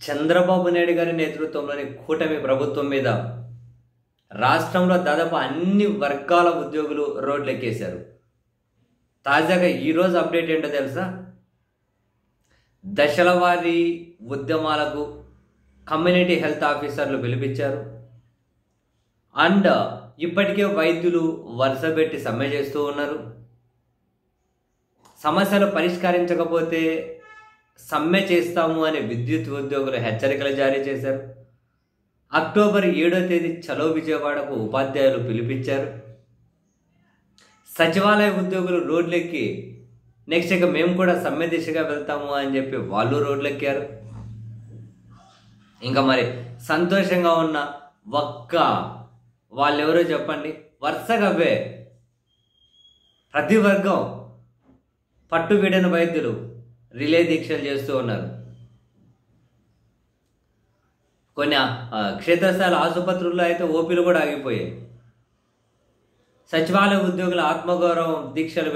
చంద్రబాబు నాయుడు గారి నేతృత్వంలోని కూటమి ప్రభుత్వం మీద రాష్ట్రంలో దాదాపు అన్ని వర్గాల ఉద్యోగులు రోడ్లెక్కేశారు. తాజాగా ఈరోజు అప్డేట్ ఏంటో తెలుసా? దశల వారీ ఉద్యమాలకు కమ్యూనిటీ హెల్త్ ఆఫీసర్లు పిలిపించారు. అండ్ ఇప్పటికే వైద్యులు వరుసపెట్టి సమ్మె చేస్తూ ఉన్నారు. సమస్యలు పరిష్కరించకపోతే సమ్మె చేస్తాము అని విద్యుత్ ఉద్యోగులు హెచ్చరికలు జారీ చేశారు. అక్టోబర్ 7వ తేదీ చలో విజయవాడకు ఉపాధ్యాయులు పిలిపించారు. సచివాలయ ఉద్యోగులు రోడ్లెక్కి నెక్స్ట్ ఇక మేము కూడా సమ్మె దిశగా వెళ్తాము అని చెప్పి వాళ్ళు రోడ్లెక్కారు. ఇంకా మరి సంతోషంగా ఉన్న ఒక్క వాళ్ళెవరో చెప్పండి? వరుసగా అవే ప్రతి వర్గం పట్టు విడని వైద్యులు రిలే దీక్షలు చేస్తూ ఉన్నారు. కొన్ని క్షేత్రస్థాయి ఆసుపత్రుల్లో అయితే ఓపీలు కూడా ఆగిపోయాయి. సచివాలయ ఉద్యోగులు ఆత్మగౌరవ దీక్షలు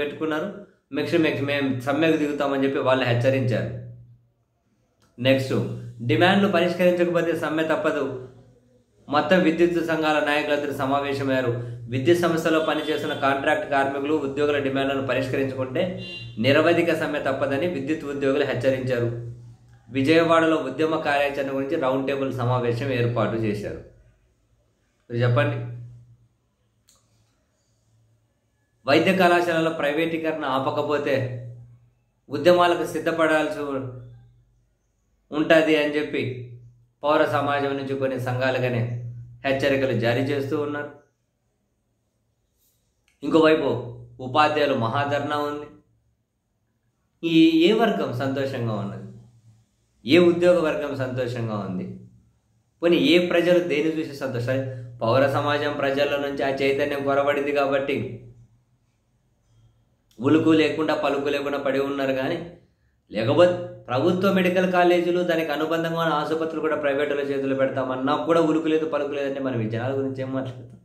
పెట్టుకున్నారు. నెక్స్ట్ మేము సమ్మెకు దిగుతామని చెప్పి వాళ్ళు హెచ్చరించారు. నెక్స్ట్ డిమాండ్లు పరిష్కరించకపోతే సమ్మె తప్పదు. మొత్తం విద్యుత్ సంఘాల నాయకులందరూ సమావేశమయ్యారు. విద్యుత్ సంస్థలో పనిచేస్తున్న కాంట్రాక్ట్ కార్మికులు ఉద్యోగుల డిమాండ్లను పరిష్కరించుకుంటే నిరవధిక సమ్మె తప్పదని విద్యుత్ ఉద్యోగులు హెచ్చరించారు. విజయవాడలో ఉద్యమ కార్యాచరణ గురించి రౌండ్ టేబుల్ సమావేశం ఏర్పాటు చేశారు. చెప్పండి, వైద్య కళాశాలలో ప్రైవేటీకరణ ఆపకపోతే ఉద్యమాలకు సిద్ధపడాల్సి ఉంటుంది అని చెప్పి పౌర సమాజం నుంచి కొన్ని సంఘాలుగానే హెచ్చరికలు జారీ చేస్తూ ఉన్నారు. ఇంకోవైపు ఉపాధ్యాయులు మహాధర్నా ఉంది. ఏ వర్గం సంతోషంగా ఉన్నది? ఏ ఉద్యోగ వర్గం సంతోషంగా ఉంది? పోనీ ఏ ప్రజలు దేని చూసి సంతోషాలు? పౌర సమాజం ప్రజల నుంచి ఆ చైతన్యం కొరబడింది కాబట్టి ఉలుకు లేకుండా పలుకు లేకుండా పడి ఉన్నారు. కానీ లేకపోతే ప్రభుత్వ మెడికల్ కాలేజీలు దానికి అనుబంధంగా ఉన్న ఆసుపత్రులు కూడా ప్రైవేటుల చేతులు పెడతామన్నా కూడా ఉలుకు లేదు పలుకు లేదంటే మనం ఈ జనాల గురించి ఏం మాట్లాడతాం?